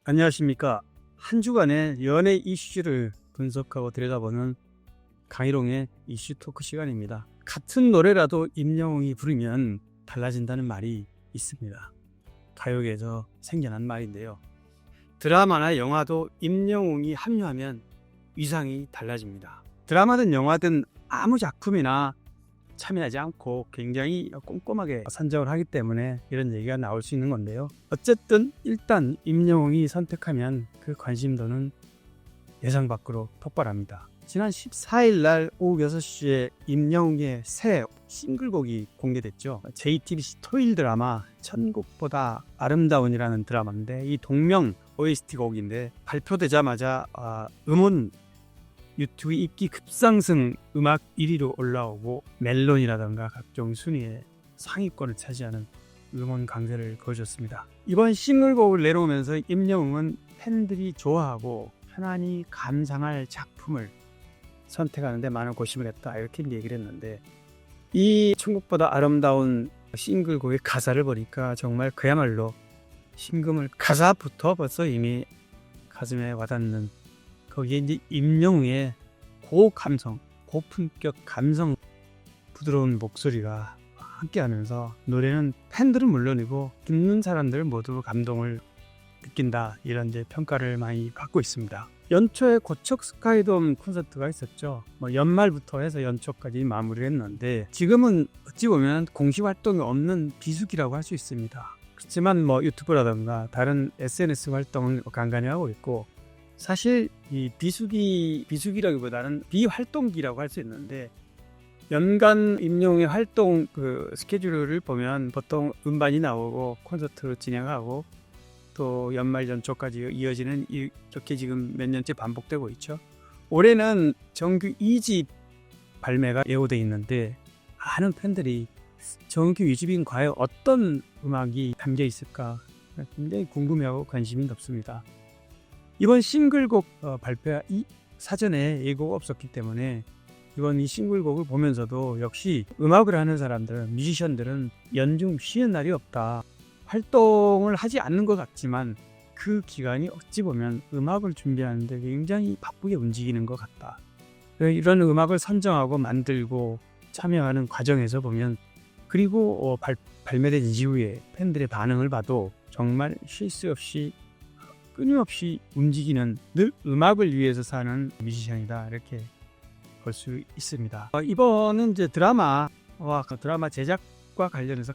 안녕하십니까. 한 주간의 연예 이슈를 분석하고 들여다보는 강희롱의 이슈 토크 시간입니다. 같은 노래라도 임영웅이 부르면 달라진다는 말이 있습니다. 가요계에서 생겨난 말인데요. 드라마나 영화도 임영웅이 합류하면 위상이 달라집니다. 드라마든 영화든 아무 작품이나 참여하지 않고 굉장히 꼼꼼하게 선정을 하기 때문에 이런 얘기가 나올 수 있는 건데요. 어쨌든 일단 임영웅이 선택하면 그 관심도는 예상 밖으로 폭발합니다. 지난 14일 날 오후 6시에 임영웅의 새 싱글곡이 공개됐죠. JTBC 토요일 드라마 천국보다 아름다운이라는 드라마인데 이 동명 OST 곡인데 발표되자마자 음원 유튜브 인기 급상승 음악 1위로 올라오고 멜론이라던가 각종 순위에 상위권을 차지하는 음원 강세를 보여줬습니다. 이번 싱글곡을 내려오면서 임영웅은 팬들이 좋아하고 편안히 감상할 작품을 선택하는데 많은 고심을 했다 이렇게 얘기를 했는데 이 천국보다 아름다운 싱글곡의 가사를 보니까 정말 그야말로 심금을 가사부터 벌써 이미 가슴에 와닿는 거기에 이제 임영웅의 고감성, 고품격 감성, 부드러운 목소리가 함께하면서 노래는 팬들은 물론이고 듣는 사람들 모두 감동을 느낀다 이런 이제 평가를 많이 받고 있습니다. 연초에 고척 스카이돔 콘서트가 있었죠. 연말부터 해서 연초까지 마무리를 했는데 지금은 어찌 보면 공식 활동이 없는 비수기라고 할 수 있습니다. 그렇지만 유튜브라든가 다른 SNS 활동을 간간히 하고 있고 사실 이 비수기라기보다는 비활동기라고 할 수 있는데 연간 임영웅의 활동 스케줄을 보면 보통 음반이 나오고 콘서트를 진행하고 또 연말 연초까지 이어지는 이렇게 지금 몇 년째 반복되고 있죠. 올해는 정규 2집 발매가 예고돼 있는데 많은 팬들이 정규 2집인 과연 어떤 음악이 담겨 있을까 굉장히 궁금해하고 관심이 높습니다. 이번 싱글곡 발표 사전에 예고가 없었기 때문에 이번 이 싱글곡을 보면서도 역시 음악을 하는 사람들, 뮤지션들은 연중 쉬는 날이 없다. 활동을 하지 않는 것 같지만 그 기간이 어찌 보면 음악을 준비하는데 굉장히 바쁘게 움직이는 것 같다. 이런 음악을 선정하고 만들고 참여하는 과정에서 보면 그리고 발매된 이후에 팬들의 반응을 봐도 정말 쉴 새 없이 끊임없이 움직이는 늘 음악을 위해서 사는 뮤지션이다 이렇게 볼 수 있습니다. 이번은 이제 드라마 제작과 관련해서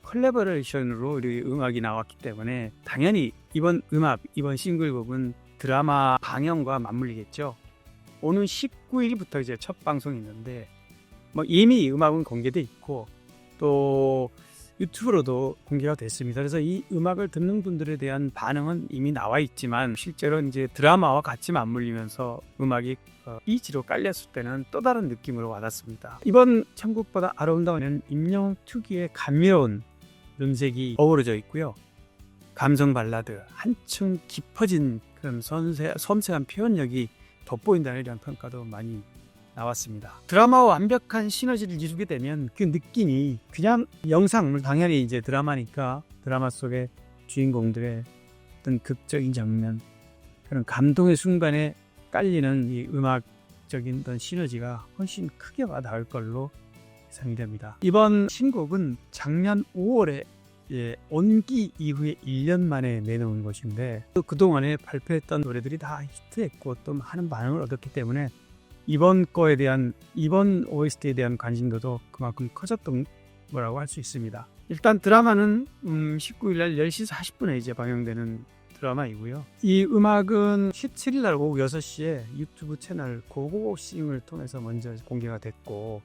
컬래버레이션으로 음악이 나왔기 때문에 당연히 이번 싱글곡은 드라마 방영과 맞물리겠죠. 오는 19일부터 이제 첫 방송이 있는데 이미 음악은 공개돼 있고 또 유튜브로도 공개가 됐습니다. 그래서 이 음악을 듣는 분들에 대한 반응은 이미 나와 있지만 실제로 이제 드라마와 같이 맞물리면서 음악이 이지로 깔렸을 때는 또 다른 느낌으로 와닿습니다. 이번 천국보다 아름다운은 임영웅 특유의 감미로운 음색이 어우러져 있고요. 감성 발라드 한층 깊어진 그런 섬세한 표현력이 돋보인다는 이런 평가도 많이 나왔습니다. 드라마와 완벽한 시너지를 이루게 되면 그 느낌이 그냥 영상, 당연히 이제 드라마니까 드라마 속의 주인공들의 어떤 극적인 장면, 그런 감동의 순간에 깔리는 이 음악적인 어떤 시너지가 훨씬 크게 와닿을 걸로 예상이 됩니다. 이번 신곡은 작년 5월에 온기 이후에 1년 만에 내놓은 것인데 그동안에 발표했던 노래들이 다 히트했고 또 많은 반응을 얻었기 때문에 이번 OST에 대한 관심도도 그만큼 커졌던 거라고 할 수 있습니다. 일단 드라마는 19일날 10시 40분에 이제 방영되는 드라마이고요. 이 음악은 17일날 오후 6시에 유튜브 채널 고고싱을 통해서 먼저 공개가 됐고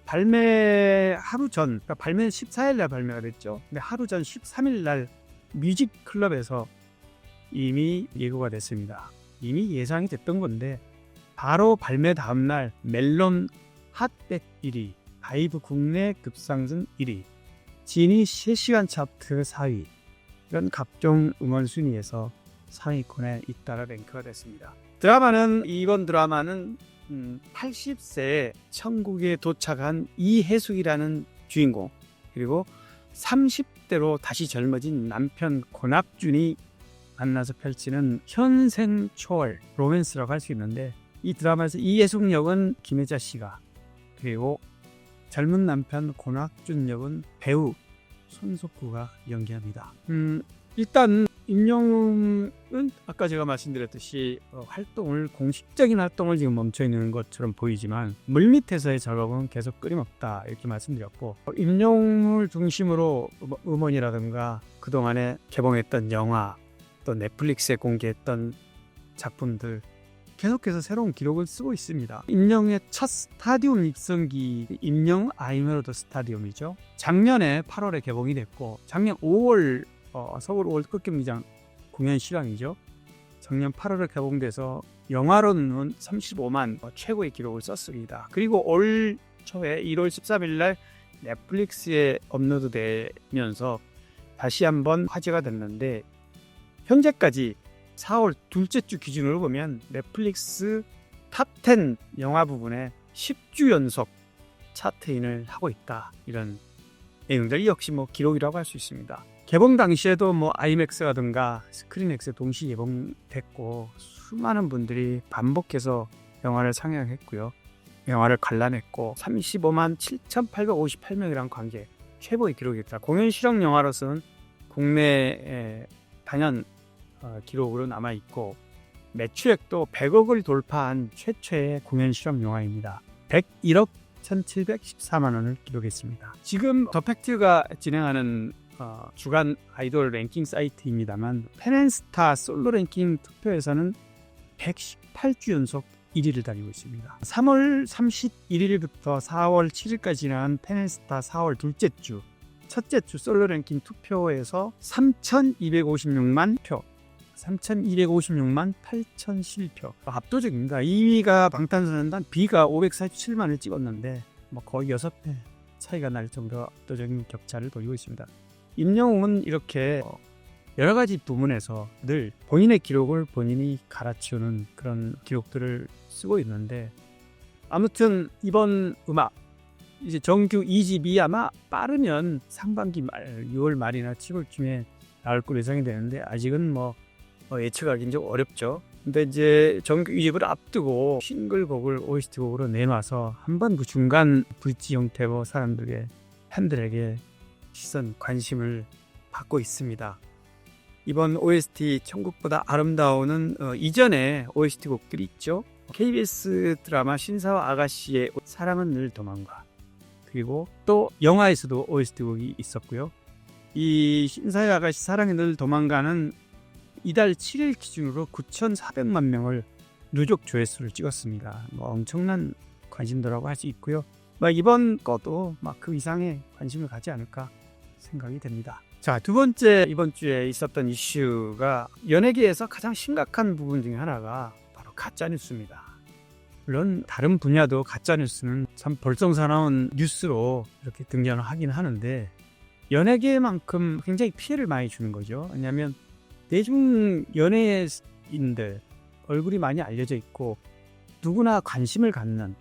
발매 하루 전, 그러니까 발매는 14일날 발매가 됐죠. 근데 하루 전 13일날 뮤직클럽에서 이미 예고가 됐습니다. 이미 예상이 됐던 건데 바로 발매 다음날 멜론 핫백 1위, 바이브 국내 급상승 1위, 지니 실시간 차트 4위 이런 각종 음원 순위에서 상위권에 잇따라 랭크가 됐습니다. 이번 드라마는 80세에 천국에 도착한 이혜숙이라는 주인공 그리고 30대로 다시 젊어진 남편 권학준이 만나서 펼치는 현생 초월 로맨스라고 할 수 있는데, 이 드라마에서 이예숙 역은 김혜자 씨가, 그리고 젊은 남편 권학준 역은 배우 손석구가 연기합니다. 일단 임영웅은 아까 제가 말씀드렸듯이 공식적인 활동을 지금 멈춰 있는 것처럼 보이지만 물밑에서의 작업은 계속 끊임없다, 이렇게 말씀드렸고, 임영웅을 중심으로 음원이라든가 그동안에 개봉했던 영화, 또 넷플릭스에 공개했던 작품들 계속해서 새로운 기록을 쓰고 있습니다. 임영웅의 첫 스타디움 입성기, 임영웅 아이메로드 스타디움이죠. 작년에 8월에 개봉이 됐고, 작년 5월 서울 월드컵 경기장 공연 실황이죠. 작년 8월에 개봉돼서 영화로는 35만 최고의 기록을 썼습니다. 그리고 올 초에 1월 13일 날 넷플릭스에 업로드되면서 다시 한번 화제가 됐는데, 현재까지 4월 둘째 주 기준으로 보면 넷플릭스 탑10 영화 부분에 10주 연속 차트인을 하고 있다. 이런 내용들 역시 기록이라고 할 수 있습니다. 개봉 당시에도 아이맥스라든가 스크린X에 동시 개봉됐고, 수많은 분들이 반복해서 영화를 상영했고요. 영화를 관람했고, 35만 7,858명이란 관계 최고의 기록이었다. 공연 실황 영화로서는 국내 단연 기록으로 남아있고, 매출액도 100억을 돌파한 최초의 공연 실황 영화입니다. 101억 1,714만 원을 기록했습니다. 지금 더 팩트가 진행하는 주간 아이돌 랭킹 사이트입니다만, 펜앤스타 솔로 랭킹 투표에서는 118주 연속 1위를 달리고 있습니다. 3월 31일부터 4월 7일까지 지난 펜앤스타 4월 둘째 주 첫째 주 솔로 랭킹 투표에서 3,256만 표, 3,256만 8,007표, 압도적입니다. 2위가 방탄소년단 B가 547만을 찍었는데 거의 6배 차이가 날 정도로 압도적인 격차를 보이고 있습니다. 임영웅은 이렇게 여러 가지 부문에서 늘 본인의 기록을 본인이 갈아치우는 그런 기록들을 쓰고 있는데, 아무튼 이번 음악 이제 정규 2집이 아마 빠르면 상반기 말 6월 말이나 7월쯤에 나올 걸로 예상이 되는데, 아직은 예측하기는 좀 어렵죠. 근데 이제 정규 2집을 앞두고 싱글곡을 OST곡으로 내놔서 한번 그 중간 브릿지 형태로 사람들에게, 팬들에게 시선 관심을 받고 있습니다. 이번 OST 천국보다 아름다워는 이전에 OST 곡들이 있죠. KBS 드라마 신사와 아가씨의 사랑은 늘 도망가, 그리고 또 영화에서도 OST 곡이 있었고요. 이 신사와 아가씨 사랑은 늘 도망가는 이달 7일 기준으로 9,400만 명을 누적 조회수를 찍었습니다. 엄청난 관심도라고 할 수 있고요. 이번 것도 그 이상의 관심을 갖지 않을까 생각이 됩니다. 자, 두 번째, 이번 주에 있었던 이슈가 연예계에서 가장 심각한 부분 중에 하나가 바로 가짜뉴스입니다. 물론 다른 분야도 가짜뉴스는 참 벌성사나운 뉴스로 이렇게 등장을 하긴 하는데, 연예계만큼 굉장히 피해를 많이 주는 거죠. 왜냐하면 대중 연예인들 얼굴이 많이 알려져 있고 누구나 관심을 갖는,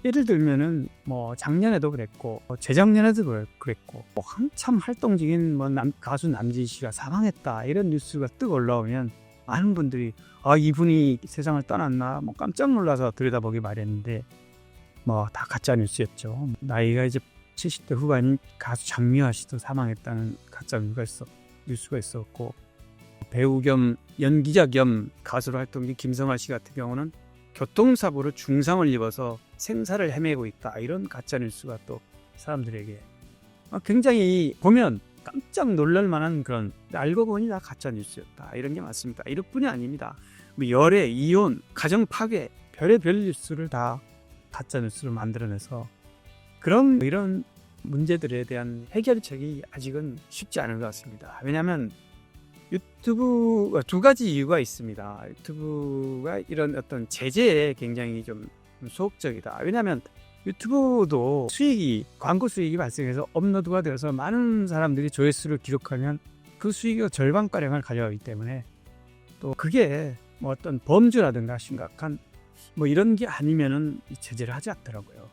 예를 들면은 작년에도 그랬고 재작년에도 그랬고 한참 활동 중인 가수 남진 씨가 사망했다, 이런 뉴스가 뜨고 올라오면 많은 분들이 이분이 세상을 떠났나 깜짝 놀라서 들여다보기 마련인데, 다 가짜 뉴스였죠. 나이가 이제 70대 후반인 가수 장미화 씨도 사망했다는 가짜 뉴스가 있었고, 배우 겸 연기자 겸 가수로 활동 중인 김성아 씨 같은 경우는 교통사고로 중상을 입어서 생사를 헤매고 있다, 이런 가짜뉴스가 또 사람들에게 굉장히 보면 깜짝 놀랄 만한 그런, 알고 보니 다 가짜뉴스였다, 이런 게 많습니다. 이럴 뿐이 아닙니다. 열애, 이혼, 가정 파괴, 별의별 뉴스를 다 가짜뉴스로 만들어내서 이런 문제들에 대한 해결책이 아직은 쉽지 않은 것 같습니다. 왜냐하면 유튜브가 두 가지 이유가 있습니다. 유튜브가 이런 어떤 제재에 굉장히 좀 소극적이다. 왜냐하면 유튜브도 광고 수익이 발생해서 업로드가 되어서 많은 사람들이 조회수를 기록하면 그 수익의 절반가량을 가져가기 때문에, 또 그게 어떤 범죄라든가 심각한 이런 게 아니면은 제재를 하지 않더라고요.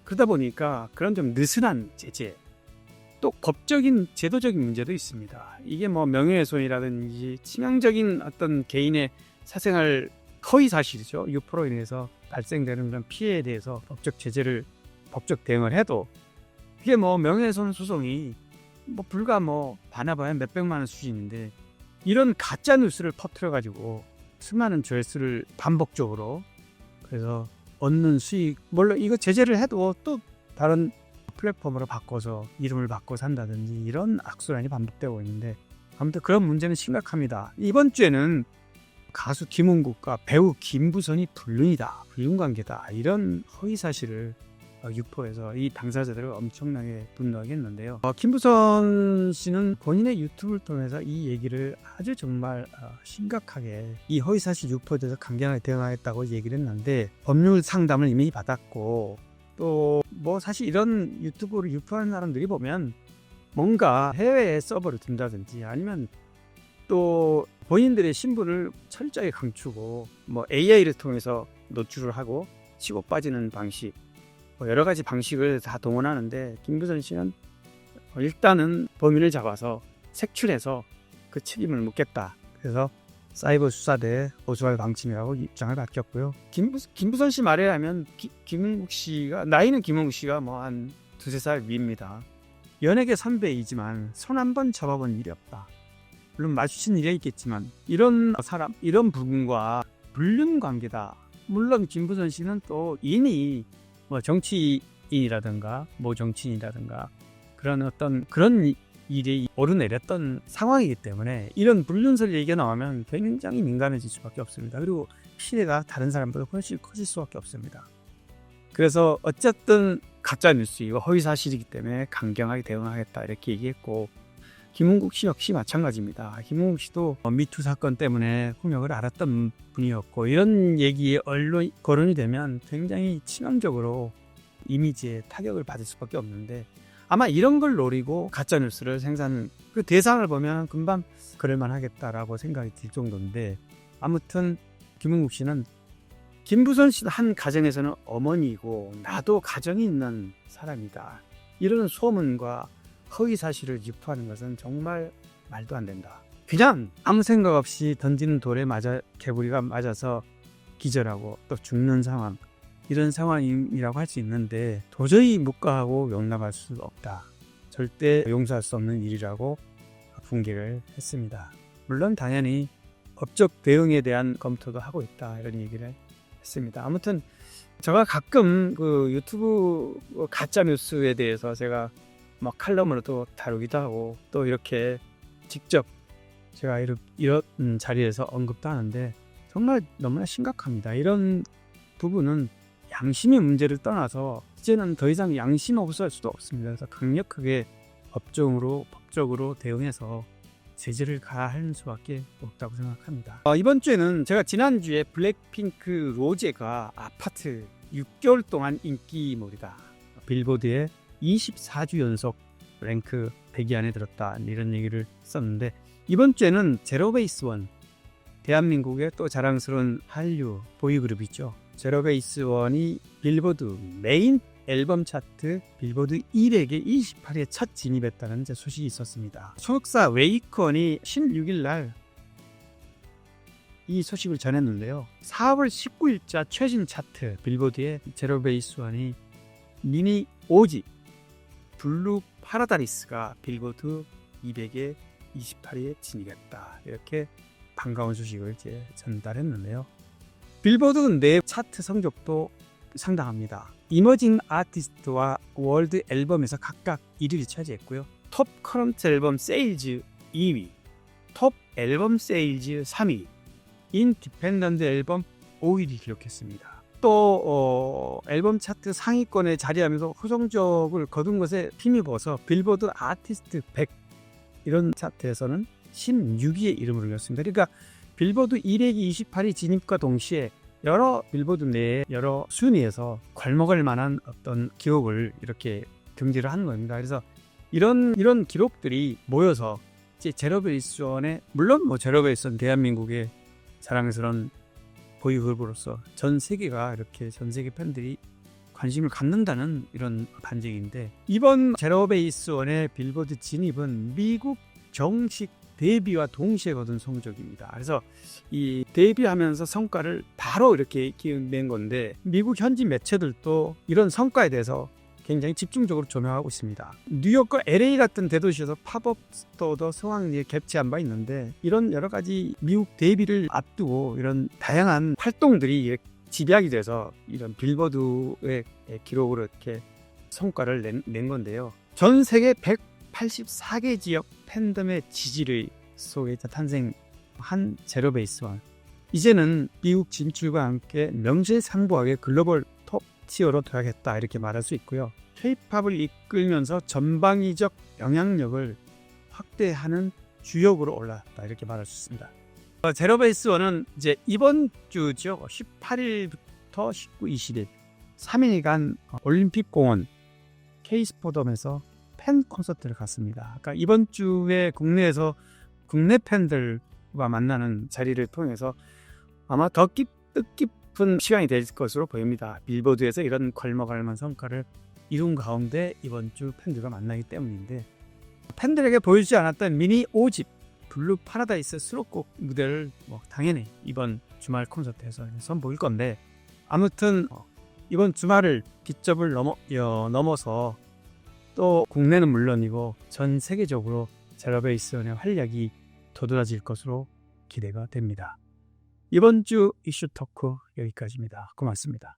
그러다 보니까 그런 좀 느슨한 제재, 또 법적인 제도적인 문제도 있습니다. 이게 뭐 명예훼손이라든지 치명적인 어떤 개인의 사생활 허위 사실이죠. 유포로 인해서 발생되는 그런 피해에 대해서 법적 대응을 해도 이게 뭐 명예훼손 소송이 뭐 불과 뭐 많아봐야 몇백만 원 수준인데 이런 가짜 뉴스를 퍼뜨려 가지고 수많은 조회수를 반복적으로 그래서 얻는 수익, 물론 이거 제재를 해도 또 다른 플랫폼으로 바꿔서 이름을 바꿔서 한다든지 이런 악순환이 반복되고 있는데 아무튼 그런 문제는 심각합니다. 이번 주에는 가수 김은국과 배우 김부선이 불륜관계다 이런 허위 사실을 유포해서 이 당사자들을 엄청나게 분노하게 했는데요. 김부선 씨는 본인의 유튜브를 통해서 이 얘기를 아주 정말 심각하게 이 허위사실 유포에 대해서 강경하게 대응하겠다고 얘기를 했는데 법률 상담을 이미 받았고 또 뭐 사실 이런 유튜브를 유포하는 사람들이 보면 뭔가 해외에 서버를 둔다든지 아니면 또 본인들의 신분을 철저히 감추고 뭐 AI를 통해서 노출을 하고 치고 빠지는 방식 뭐 여러 가지 방식을 다 동원하는데 김부선 씨는 일단은 범인을 잡아서 색출해서 그 책임을 묻겠다. 그래서 사이버 수사대 오수발 방침이라고 입장을 밝혔고요. 김부선 씨 말에 하면 김은국 씨가 나이는 김은국 씨가 뭐 한 두세 살 위입니다. 연예계 선배이지만 손 한 번 잡아본 일이 없다. 물론 마주친 일이 있겠지만 이런 사람, 이런 부분과 불륜 관계다. 물론 김부선 씨는 또 이미 뭐 정치인이라든가 뭐 정치인이라든가 그런 일이 오르내렸던 상황이기 때문에 이런 불륜설 얘기가 나오면 굉장히 민감해질 수밖에 없습니다. 그리고 피해가 다른 사람보다 훨씬 커질 수밖에 없습니다. 그래서 어쨌든 가짜뉴스 이거 허위사실이기 때문에 강경하게 대응하겠다 이렇게 얘기했고 김은국 씨 역시 마찬가지입니다. 김은국 씨도 미투 사건 때문에 폭력을 앓았던 분이었고 이런 얘기에 거론이 되면 굉장히 치명적으로 이미지에 타격을 받을 수밖에 없는데 아마 이런 걸 노리고 가짜뉴스를 그 대상을 보면 금방 그럴만 하겠다라고 생각이 들 정도인데 아무튼 김은국 씨는 김부선 씨 한 가정에서는 어머니이고 나도 가정이 있는 사람이다. 이런 소문과 허위 사실을 유포하는 것은 정말 말도 안 된다. 그냥 아무 생각 없이 던지는 돌에 개구리가 맞아서 기절하고 또 죽는 상황 이런 상황이라고 할 수 있는데 도저히 묵과하고 용납할 수 없다. 절대 용서할 수 없는 일이라고 분개를 했습니다. 물론 당연히 법적 대응에 대한 검토도 하고 있다 이런 얘기를 했습니다. 아무튼 제가 가끔 그 유튜브 가짜 뉴스에 대해서 제가 뭐 칼럼으로도 다루기도 하고 또 이렇게 직접 제가 이런 자리에서 언급도 하는데 정말 너무나 심각합니다. 이런 부분은 양심의 문제를 떠나서 이제는 더 이상 양심 없어 할 수도 없습니다. 그래서 강력하게 법적으로 대응해서 제재를 가할 수밖에 없다고 생각합니다. 이번 주에는 제가 지난주에 블랙핑크 로제가 아파트 6개월 동안 인기몰이다. 빌보드에 24주 연속 랭크 100위 안에 들었다 이런 얘기를 썼는데 이번 주에는 제로베이스원 대한민국의 또 자랑스러운 한류 보이그룹이죠. 제로베이스원이 빌보드 메인 앨범 차트 빌보드 200에 28위에 첫 진입했다는 소식이 있었습니다. 소속사 웨이컨이 16일 날 이 소식을 전했는데요. 4월 19일자 최신 차트 빌보드에 제로베이스원이 미니 5집 블루 파라다이스가 빌보드 200에 28위에 진입했다. 이렇게 반가운 소식을 이제 전달했는데요. 빌보드 내 차트 성적도 상당합니다. 이머징 아티스트와 월드 앨범에서 각각 1위를 차지했고요. 톱 커런트 앨범 세일즈 2위, 톱 앨범 세일즈 3위, 인디펜던트 앨범 5위를 기록했습니다. 또 앨범 차트 상위권에 자리하면서 호성적을 거둔 것에 힘입어서 빌보드 아티스트 100 이런 차트에서는 16위의 이름을 올렸습니다. 그러니까 빌보드 200이 28위 진입과 동시에 여러 빌보드 내에 여러 순위에서 괄목할 만한 어떤 기록을 이렇게 경지를 하는 겁니다. 그래서 이런 기록들이 모여서 이제 제로베이스원의 물론 뭐 제로베이스원 대한민국의 자랑스러운 보이그룹으로서 전 세계가 이렇게 전 세계 팬들이 관심을 갖는다는 이런 반증인데, 이번 제로베이스원의 빌보드 진입은 미국 정식 데뷔와 동시에 거둔 성적입니다. 그래서 이 데뷔하면서 성과를 바로 이렇게 낸 건데, 미국 현지 매체들도 이런 성과에 대해서 굉장히 집중적으로 조명하고 있습니다. 뉴욕과 LA 같은 대도시에서 팝업 스토어도 성황리에 개최한 바 있는데, 이런 여러 가지 미국 데뷔를 앞두고 이런 다양한 활동들이 집약이 돼서 이런 빌보드의 기록으로 이렇게 성과를 낸 건데요. 전 세계 184개 지역 팬덤의 지지를 속에 탄생한 제로베이스원. 이제는 미국 진출과 함께 명실상부하게 글로벌 톱 티어로 되어야겠다, 이렇게 말할 수 있고요. K-팝을 이끌면서 전방위적 영향력을 확대하는 주역으로 올랐다, 이렇게 말할 수 있습니다. 제로베이스원은 이제 이번 주죠. 18일부터 19, 20일 3일간 올림픽 공원 K스포덤에서 팬 콘서트를 갔습니다. 그러니까 이번 주에 국내에서 국내 팬들과 만나는 자리를 통해서 아마 더 뜻깊은 시간이 될 것으로 보입니다. 빌보드에서 이런 걸먹을만한 성과를 이룬 가운데 이번 주 팬들과 만나기 때문인데, 팬들에게 보여주지 않았던 미니 5집 블루 파라다이스 수록곡 무대를 당연히 이번 주말 콘서트에서 선보일 건데, 아무튼 이번 주말을 빗접을 넘어서 또 국내는 물론이고 전 세계적으로 제로베이스원의 활약이 도드라질 것으로 기대가 됩니다. 이번 주 이슈 토크 여기까지입니다. 고맙습니다.